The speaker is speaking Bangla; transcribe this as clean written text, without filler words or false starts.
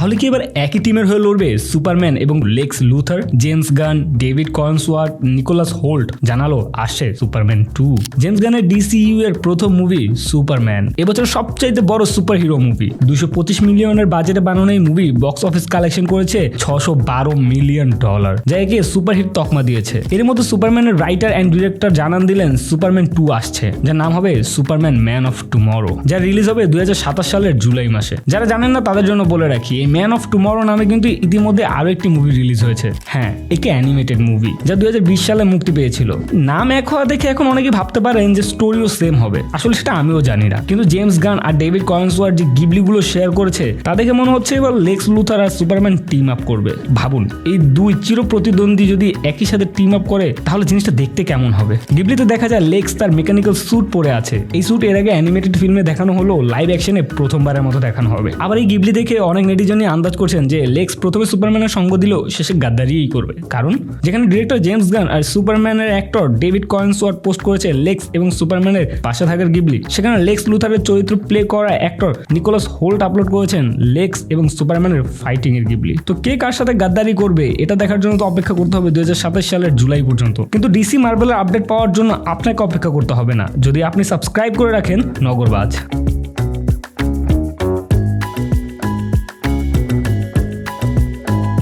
তাহলে কি এবার একই টিমের হয়ে লড়বে সুপারম্যান এবং Lex Luthor? James Gunn, David Corenswet, Nicholas Hoult জানালো আসছে সুপারম্যান 2। জেমস গানের ডিসিইউ এর প্রথম মুভি সুপারম্যান এবছর সবচাইতে বড় সুপার হিরো মুভি। 225 মিলিয়নের বাজেটে বানানো এই মুভি বক্স অফিস কালেকশন করেছে $612 মিলিয়ন, যা একে সুপারহিট তকমা দিয়েছে। এর মধ্যে সুপারম্যানের রাইটার অ্যান্ড ডিরেক্টর জানান দিলেন সুপারম্যান 2 আসছে, যার নাম হবে সুপারম্যান ম্যান অফ টুমরো, যা রিলিজ হবে 2027 সালের জুলাই মাসে। যারা জানেন না তাদের জন্য বলে রাখি, এই ম্যান অফ টুমরো নামে কিন্তু ইতিমধ্যে আরো একটি মুভি রিলিজ হয়েছে। হ্যাঁ, একটি অ্যানিমেটেড মুভি যা 2020 সালে মুক্তি পেয়েছিল। নাম এক হওয়া দেখে এখন অনেকে ভাবতে পারেন যে স্টোরিও সেম হবে, আসলে সেটা আমিও জানি না। কিন্তু জেমস গান আর ডেভিড কর্নসওয়ার্থ যে গিবলিগুলো শেয়ার করেছে তা দেখে মনে হচ্ছে এবার লেক্স লুথার আর সুপারম্যান টিম আপ করবে। ভাবুন, এই দুই চির প্রতিদ্বন্দ্বী যদি একই সাথে টিম আপ করে তাহলে জিনিসটা দেখতে কেমন হবে। গিবলিতে দেখা যায় লেক্স তার মেকানিক্যাল স্যুট পরে আছে। এই স্যুট এর আগে অ্যানিমেটেড ফিল্মে দেখানো হলো, লাইভ অ্যাকশনে প্রথমবারের মতো দেখানো হবে। আবার এই গিবলি দেখে অনেক নেটিজনই আন্দাজ করছেন যে লেক্স প্রথমে সুপারম্যানের সঙ্গ দিলেও শেষে গাদ্দারিই করবে। কারণ যেখানে ডিরেক্টর জেমস গান আর সুপারম্যানের অ্যাক্টর ডেভিড কর্নসওয়ার্থ পোস্ট করেছে লেক্স এবং সুপারম্যানের পাশে থাকার গিবলি, সেখানে লেক্স লুথারের চরিত্র প্লে করা অ্যাক্টর নিকোলাস হোল্ট আপলোড করেছেন লেক্স এবং সুপারম্যানের ফাইটিং এর গিবলি। তো কে কার সাথে গাদ্দারি করবে এটা দেখার জন্য তো অপেক্ষা করতে হবে 2027 সালের জুলাই পর্যন্ত। কিন্তু ডিসি মার্ভেলের আপডেট পাওয়ার জন্য আপনাকে অপেক্ষা করতে হবে না, যদি আপনি সাবস্ক্রাইব করে রাখেন নগরবাজ।